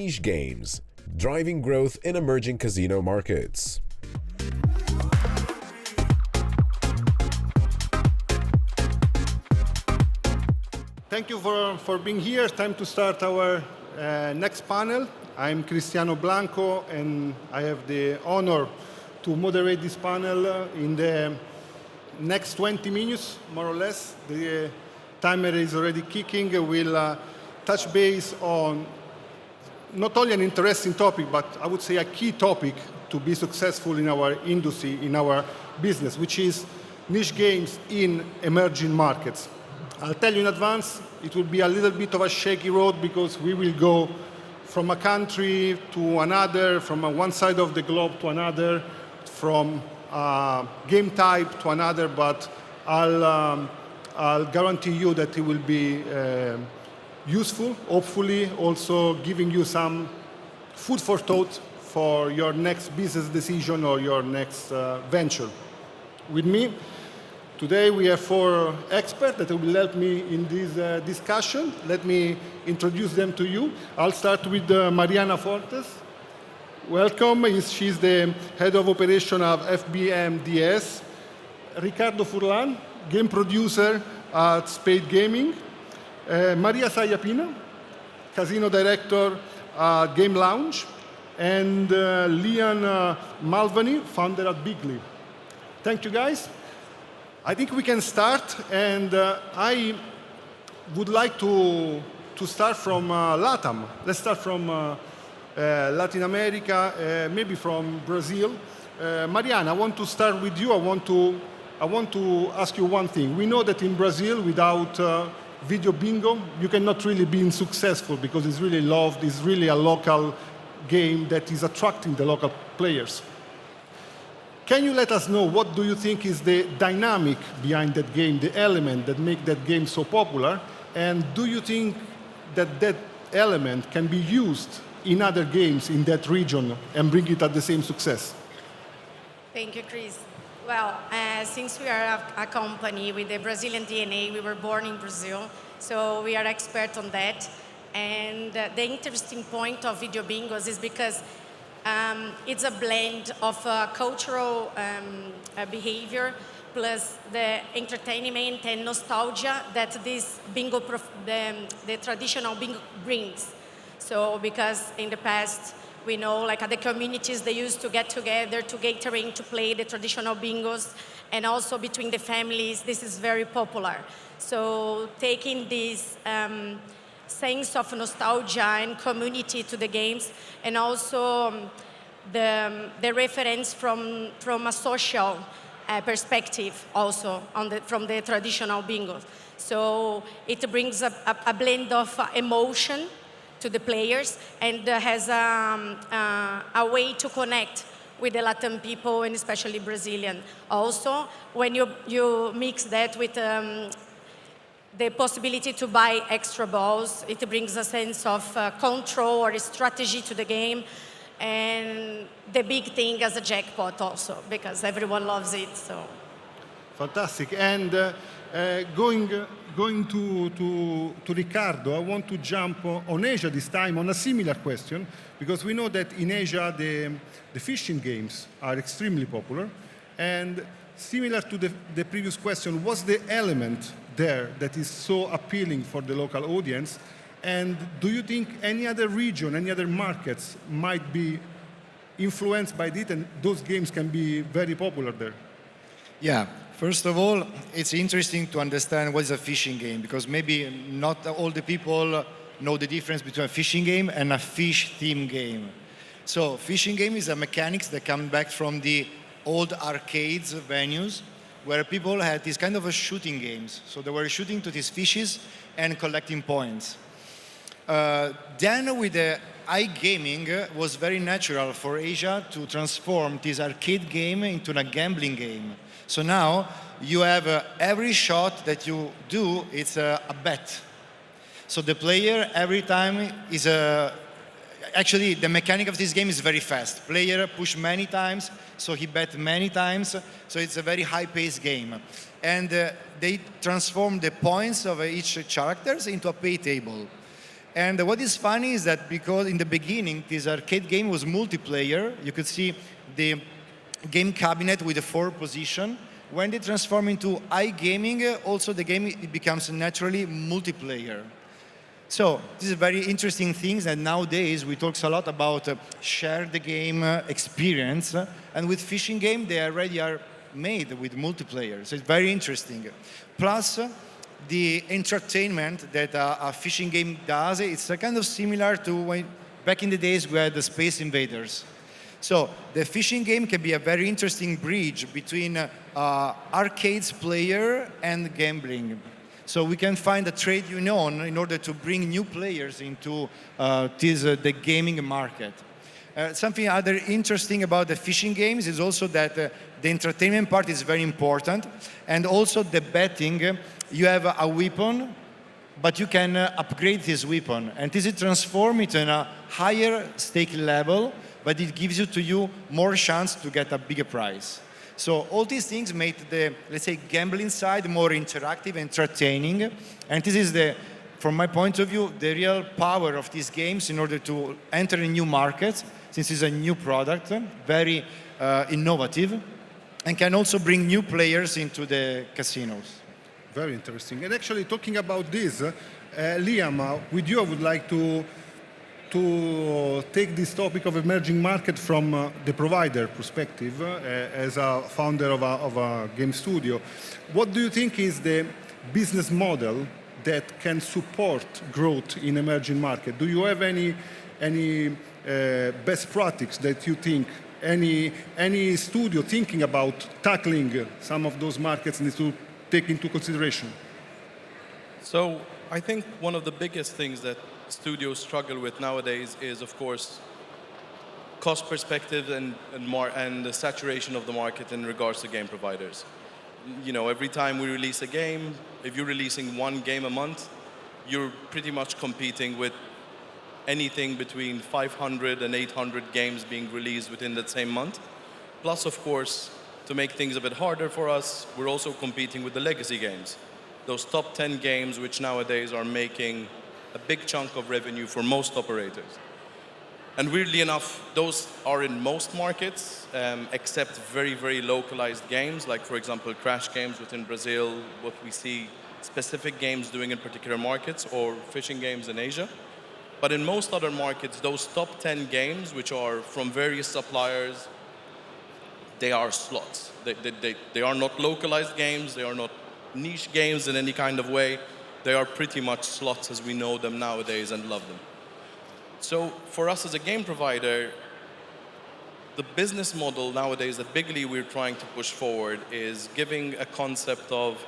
niche games, driving growth in emerging casino markets. Thank you for being here. Time to start our next panel. I'm Cristiano Blanco, and I have the honor to moderate this panel in the next 20 minutes, more or less. The timer is already kicking. We'll touch base on not only an interesting topic, but I would say a key topic to be successful in our industry, in our business, which is niche games in emerging markets. I'll tell you in advance, it will be a little bit of a shaky road because we will go from a country to another, from one side of the globe to another, from game type to another, but I'll guarantee you that it will be useful, hopefully also giving you some food for thought for your next business decision or your next venture. With me today we have 4 experts that will help me in this discussion. Let me introduce them to you. I'll start with Mariana Fortes. Welcome. She's the head of operation of FBMDS. Riccardo Furlan, game producer at Spade Gaming. Maria Sayapina, casino director at Gamelounge. And Leon Mulvaney, founder at Bigly. Thank you, guys. I think we can start, and I would like to start from LATAM. Let's start from Latin America, maybe from Brazil. Mariana, I want to start with you. I want to ask you one thing. We know that in Brazil, without video bingo, you cannot really be successful because it's really loved. It's really a local game that is attracting the local players. Can you let us know what do you think is the dynamic behind that game, the element that make that game so popular? And do you think that that element can be used in other games in that region and bring it at the same success? Thank you, Chris. Well, since we are a company with a Brazilian DNA, we were born in Brazil, so we are expert on that. And the interesting point of video bingos is because it's a blend of cultural behavior plus the entertainment and nostalgia that this bingo, the traditional bingo brings. So because in the past, we know like at the communities, they used to get together to catering to play the traditional bingos, and also between the families, this is very popular. So taking this sense of nostalgia and community to the games, and also the reference from a social perspective also from the traditional bingo. So it brings a blend of emotion to the players, and has a way to connect with the Latin people, and especially Brazilian. Also, when you mix that with the possibility to buy extra balls, it brings a sense of control or strategy to the game, and the big thing as a jackpot also, because everyone loves it. So fantastic. And going to Riccardo, I want to jump on Asia this time on a similar question, because we know that in Asia the fishing games are extremely popular, and similar to the previous question, what's the element there that is so appealing for the local audience? And do you think any other region, any other markets might be influenced by it, and those games can be very popular there? Yeah, first of all, it's interesting to understand what is a fishing game, because maybe not all the people know the difference between a fishing game and a fish-themed game. So fishing game is a mechanics that come back from the old arcades venues, where people had these kind of shooting games. So they were shooting to these fishes and collecting points. Then with the iGaming, was very natural for Asia to transform this arcade game into a gambling game. So now you have every shot that you do, it's a bet. So the player every time is actually the mechanic of this game is very fast. Player push many times, so he bet many times. So it's a very high-paced game. And they transform the points of each characters into a pay table. And what is funny is that because in the beginning, this arcade game was multiplayer, you could see the game cabinet with the 4 position. When they transform into iGaming, also the game it becomes naturally multiplayer. So this is very interesting things, and nowadays we talk a lot about share the game experience, and with fishing game they already are made with multiplayer, so it's very interesting. Plus, the entertainment that a fishing game does, it's kind of similar to when back in the days we had the Space Invaders. So the fishing game can be a very interesting bridge between arcades player and gambling. So we can find a trade union in order to bring new players into the gaming market. Something other interesting about the fishing games is also that the entertainment part is very important, and also the betting. You have a weapon, but you can upgrade this weapon, and this is transform it in a higher stake level, but it gives you more chance to get a bigger prize. So all these things make the, let's say, gambling side more interactive, entertaining, and this is from my point of view, the real power of these games in order to enter a new market, since it's a new product, very innovative, and can also bring new players into the casinos. Very interesting. And actually, talking about this, Liam, with you, I would like to take this topic of emerging market from the provider perspective, as a founder of a game studio. What do you think is the business model that can support growth in emerging market? Do you have any best practices that you think any studio thinking about tackling some of those markets needs to take into consideration? So I think one of the biggest things that studios struggle with nowadays is, of course, cost perspective and the saturation of the market in regards to game providers. You know, every time we release a game, if you're releasing 1 game a month, you're pretty much competing with anything between 500 and 800 games being released within that same month. Plus, of course, to make things a bit harder for us, we're also competing with the legacy games. Those top 10 games which nowadays are making a big chunk of revenue for most operators. And weirdly enough, those are in most markets, except very, very localized games, like, for example, crash games within Brazil, what we see specific games doing in particular markets, or fishing games in Asia. But in most other markets, those top 10 games, which are from various suppliers, they are slots. They are not localized games, they are not niche games in any kind of way. They are pretty much slots as we know them nowadays and love them. So for us as a game provider, the business model nowadays that bigly we're trying to push forward is giving a concept of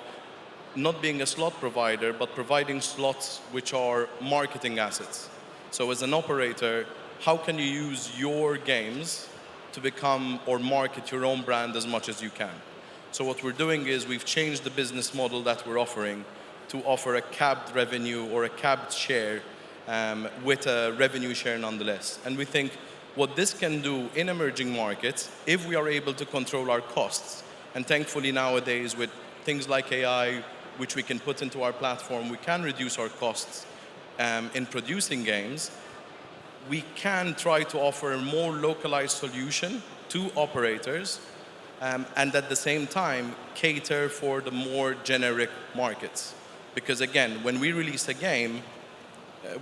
not being a slot provider, but providing slots which are marketing assets. So as an operator, how can you use your games to become or market your own brand as much as you can? So what we're doing is we've changed the business model that we're offering to offer a capped revenue or a capped share with a revenue share nonetheless. And we think what this can do in emerging markets, if we are able to control our costs, and thankfully nowadays with things like AI, which we can put into our platform, we can reduce our costs in producing games. We can try to offer a more localized solution to operators and at the same time cater for the more generic markets. Because again, when we release a game,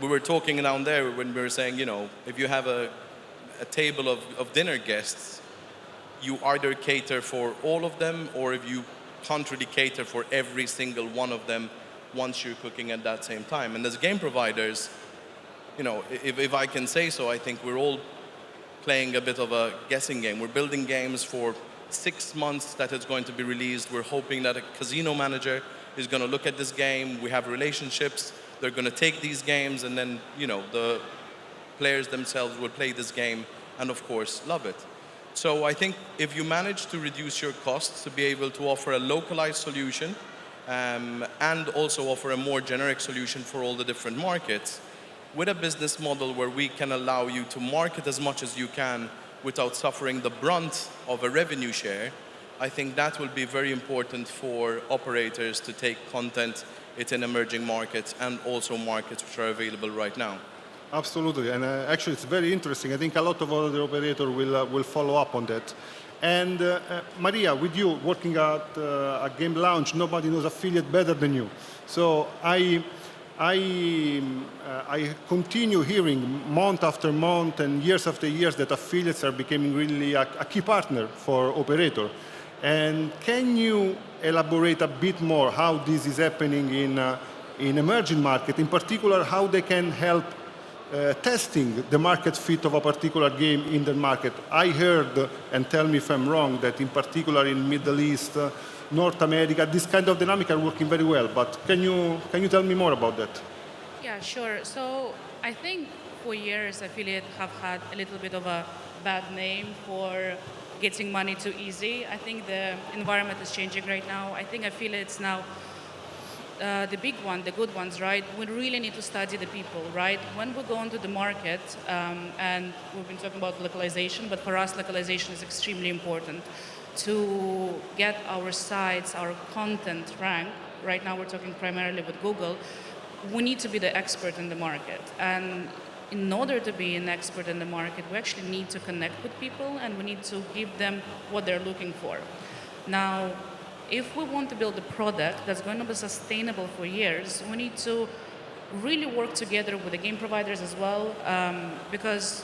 we were talking down there when we were saying, you know, if you have a table of dinner guests, you either cater for all of them, or if you can't really cater for every single one of them once you're cooking at that same time. And as game providers, you know, if I can say so, I think we're all playing a bit of a guessing game. We're building games for 6 months that it's going to be released. We're hoping that a casino manager is going to look at this game. We have relationships. They're going to take these games, and then, you know, the players themselves will play this game and, of course, love it. So I think if you manage to reduce your costs to be able to offer a localized solution and also offer a more generic solution for all the different markets, with a business model where we can allow you to market as much as you can without suffering the brunt of a revenue share, I think that will be very important for operators to take content it's in emerging markets and also markets which are available right now. Absolutely, and actually it's very interesting. I think a lot of other operators will follow up on that. And Maria, with you working at Gamelounge, nobody knows affiliate better than you. So I continue hearing month after month and years after years that affiliates are becoming really a key partner for operator. And can you elaborate a bit more how this is happening in emerging market, in particular how they can help testing the market fit of a particular game in the market? I heard, and tell me if I'm wrong, that in particular in Middle East, North America, this kind of dynamic are working very well. But can you tell me more about that? Yeah, sure. So I think for years affiliate have had a little bit of a bad name for getting money too easy. I think the environment is changing right now. I think affiliates now, the big one, the good ones, right? We really need to study the people, right? When we go into the market, and we've been talking about localization, but for us, localization is extremely important to get our sites, our content ranked. Right now, we're talking primarily with Google. We need to be the expert in the market. And in order to be an expert in the market, we actually need to connect with people and we need to give them what they're looking for. Now, if we want to build a product that's going to be sustainable for years, we need to really work together with the game providers as well, because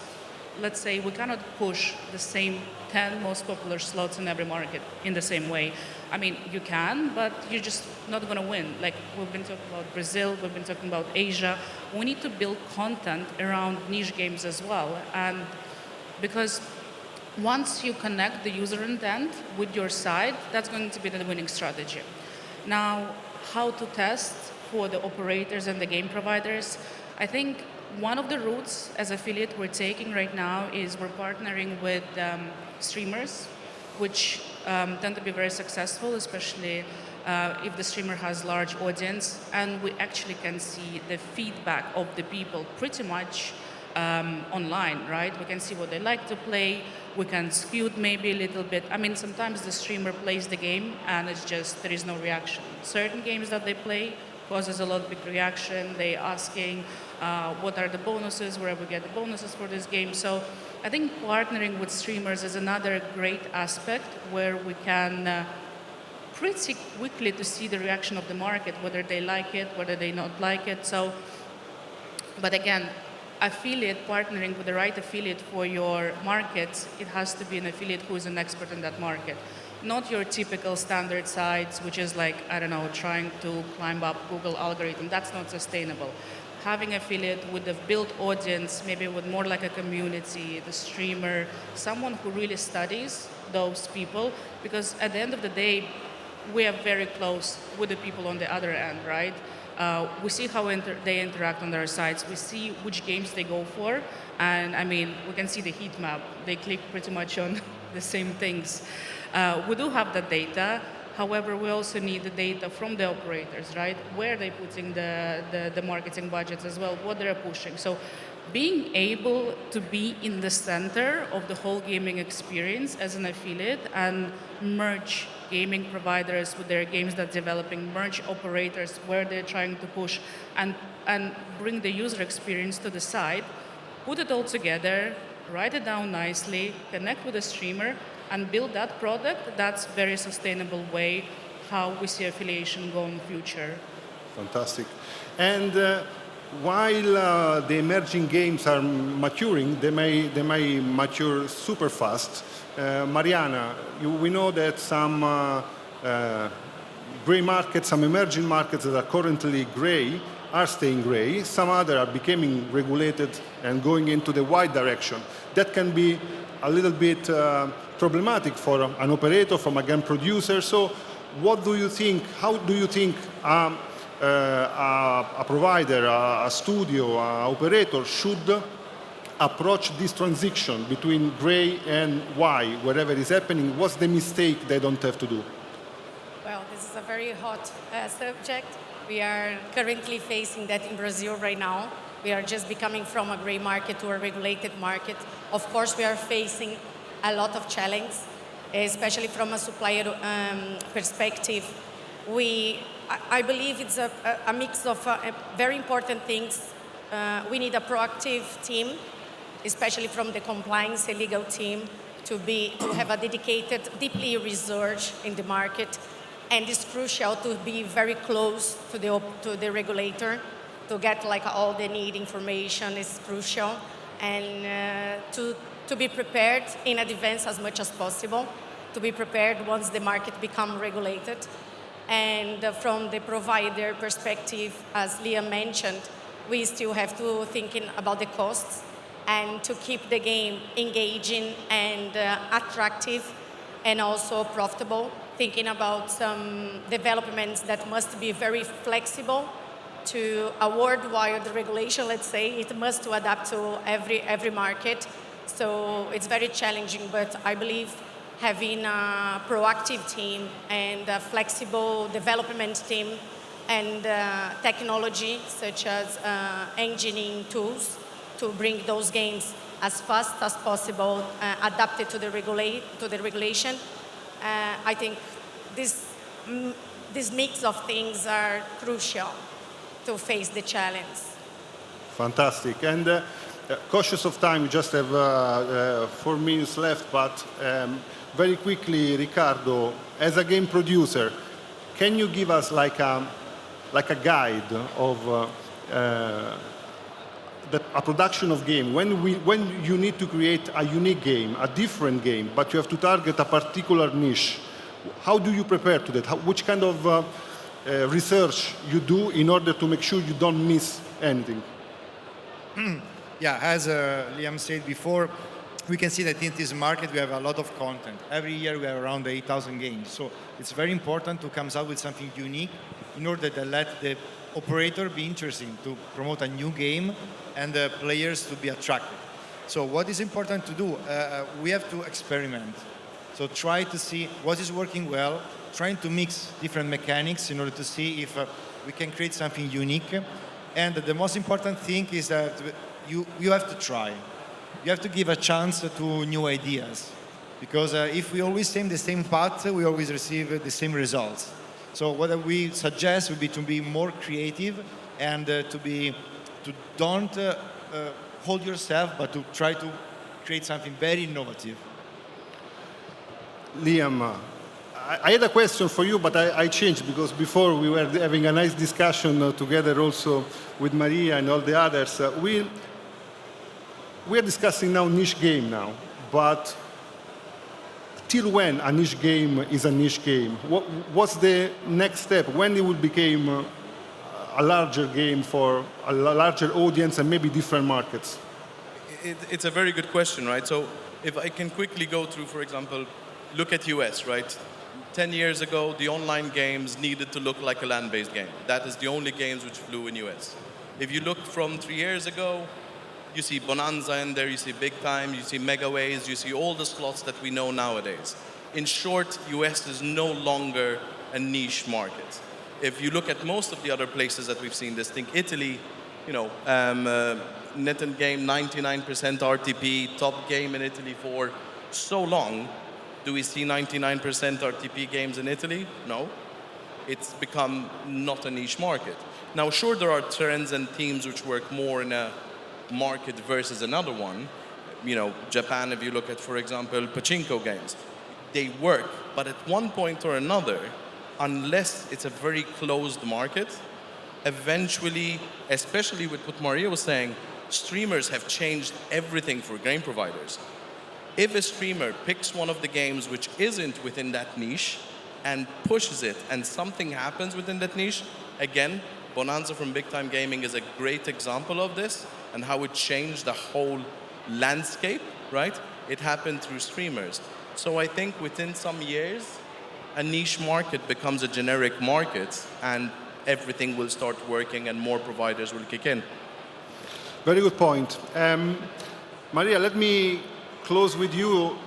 let's say we cannot push the same 10 most popular slots in every market in the same way. I mean, you can, but you're just not going to win. Like we've been talking about Brazil, we've been talking about Asia. We need to build content around niche games as well. And because once you connect the user intent with your site, that's going to be the winning strategy. Now, how to test for the operators and the game providers? I think one of the routes as affiliate we're taking right now is we're partnering with streamers, which tend to be very successful, especially if the streamer has large audience, and we actually can see the feedback of the people pretty much online, right? We can see what they like to play. We can skew it maybe a little bit. I mean, sometimes the streamer plays the game and it's just, there is no reaction. Certain games that they play causes a lot of big reaction. They asking what are the bonuses, where we get the bonuses for this game. So I think partnering with streamers is another great aspect where we can pretty quickly to see the reaction of the market, whether they like it, whether they not like it. So, but again, affiliate, partnering with the right affiliate for your market, it has to be an affiliate who is an expert in that market. Not your typical standard sites, which is like, I don't know, trying to climb up Google algorithm. That's not sustainable. Having affiliate with a built audience, maybe with more like a community, the streamer, someone who really studies those people, because at the end of the day, we are very close with the people on the other end, right? We see how they interact on their sites. We see which games they go for. And I mean, we can see the heat map. They click pretty much on the same things. We do have the data. However, we also need the data from the operators, right? Where they're putting the marketing budgets as well, what they're pushing. So being able to be in the center of the whole gaming experience as an affiliate and merge gaming providers with their games that developing, merge operators where they're trying to push and bring the user experience to the site, put it all together, write it down nicely, connect with the streamer, and build that product. That's very sustainable way how we see affiliation go in the future. Fantastic. And while the emerging games are maturing, they may mature super fast. Mariana, we know that some gray markets, some emerging markets that are currently gray are staying gray. Some other are becoming regulated and going into the white direction. That can be a little bit problematic for an operator, from a game producer. So what do you think, how do you think a provider, a studio, an operator should approach this transition between gray and white, wherever it's happening? What's the mistake they don't have to do? Well, this is a very hot subject. We are currently facing that in Brazil right now. We are just becoming from a gray market to a regulated market. Of course, we are facing a lot of challenge, especially from a supplier perspective. I believe it's a mix of very important things. We need a proactive team, especially from the compliance and legal team, to have a dedicated, deeply research in the market, and it's crucial to be very close to the regulator, to get like all the need information is crucial, and to be prepared in advance as much as possible, to be prepared once the market becomes regulated. And from the provider perspective, as Liam mentioned, we still have to thinking about the costs and to keep the game engaging and attractive and also profitable, thinking about some developments that must be very flexible to a worldwide regulation, let's say. It must to adapt to every market. So it's very challenging, but I believe having a proactive team and a flexible development team and technology such as engineering tools to bring those games as fast as possible, adapted to the regulation. I think this mix of things are crucial to face the challenge. Fantastic. And cautious of time, we just have 4 minutes left, but very quickly, Riccardo, as a game producer, can you give us like a guide of a production of game? When you need to create a unique game, a different game, but you have to target a particular niche, how do you prepare to that? Which kind of research you do in order to make sure you don't miss anything? Yeah, as Liam said before, we can see that in this market we have a lot of content. Every year we have around 8,000 games. So it's very important to come out with something unique in order to let the operator be interested to promote a new game and the players to be attracted. So what is important to do? We have to experiment. So try to see what is working well, trying to mix different mechanics in order to see if we can create something unique. And the most important thing is that you have to try. You have to give a chance to new ideas. Because if we always take the same path, we always receive the same results. So what we suggest would be to be more creative and to don't hold yourself, but to try to create something very innovative. Liam, I had a question for you, but I changed because before we were having a nice discussion together also with Maria and all the others. We are discussing now niche game now, but till when a niche game is a niche game? What's the next step? When it will become a larger game for a larger audience and maybe different markets? It's a very good question, right? So if I can quickly go through, for example, look at US, right? 10 years ago, the online games needed to look like a land-based game. That is the only games which flew in US. If you look from 3 years ago, you see Bonanza in there, you see Big Time, you see Megaways, you see all the slots that we know nowadays. In short, US is no longer a niche market. If you look at most of the other places that we've seen this, think Italy, you know, net and game 99% RTP, top game in Italy for so long. Do we see 99% RTP games in Italy? No. It's become not a niche market. Now, sure, there are trends and themes which work more in a market versus another one. You know, Japan, if you look at, for example, pachinko games, they work, but at one point or another, unless it's a very closed market, eventually, especially with what Maria was saying, streamers have changed everything for game providers. If a streamer picks one of the games which isn't within that niche and pushes it and something happens within that niche, again, Bonanza from Big Time Gaming is a great example of this and how it changed the whole landscape, right? It happened through streamers. So I think within some years, a niche market becomes a generic market and everything will start working and more providers will kick in. Very good point. Maria, let me close with you.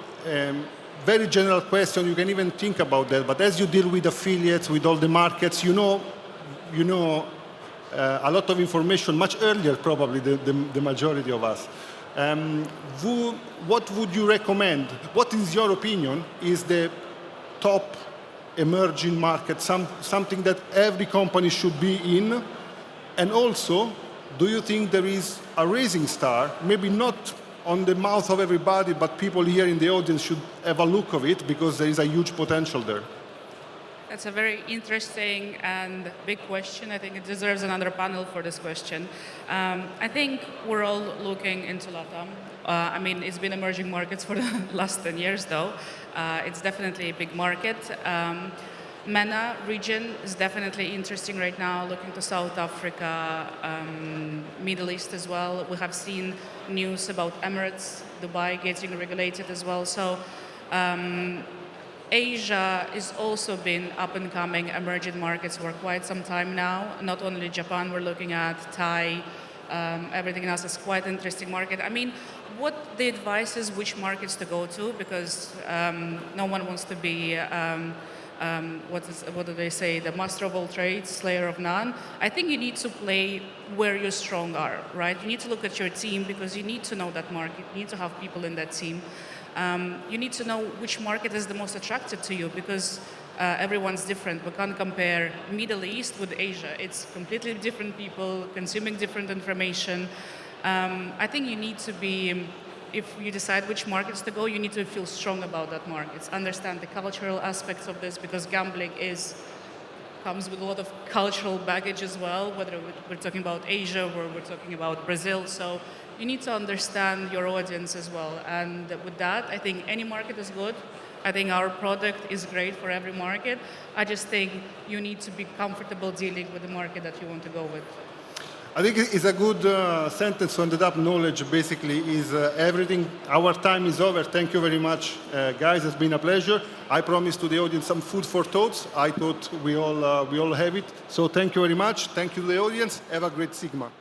Very general question, you can even think about that, but as you deal with affiliates, with all the markets, you know a lot of information much earlier probably the majority of us. What would you recommend? What is your opinion is the top emerging market, something that every company should be in? And also, do you think there is a rising star, maybe not on the mouth of everybody, but people here in the audience should have a look of it because there is a huge potential there? That's a very interesting and big question. I think it deserves another panel for this question. I think we're all looking into LATAM. I mean, it's been emerging markets for the last 10 years, though. It's definitely a big market. MENA region is definitely interesting right now, looking to South Africa, Middle East as well. We have seen news about Emirates, Dubai getting regulated as well. So Asia has also been up and coming emerging markets for quite some time now. Not only Japan, we're looking at Thai, everything else is quite interesting market. I mean, what the advice is which markets to go to, because no one wants to be what do they say, the master of all trades, slayer of none. I think you need to play where you're strong are, right? You need to look at your team because you need to know that market. You need to have people in that team. You need to know which market is the most attractive to you because everyone's different. We can't compare Middle East with Asia. It's completely different people consuming different information. I think you need to be, if you decide which markets to go, you need to feel strong about that market. Understand the cultural aspects of this because gambling comes with a lot of cultural baggage as well, whether we're talking about Asia or we're talking about Brazil. So you need to understand your audience as well. And with that, I think any market is good. I think our product is great for every market. I just think you need to be comfortable dealing with the market that you want to go with. I think it's a good sentence to end up. Knowledge basically is everything. Our time is over. Thank you very much, guys. It's been a pleasure. I promised to the audience some food for thoughts. I thought we all have it. So thank you very much. Thank you to the audience. Have a great Sigma.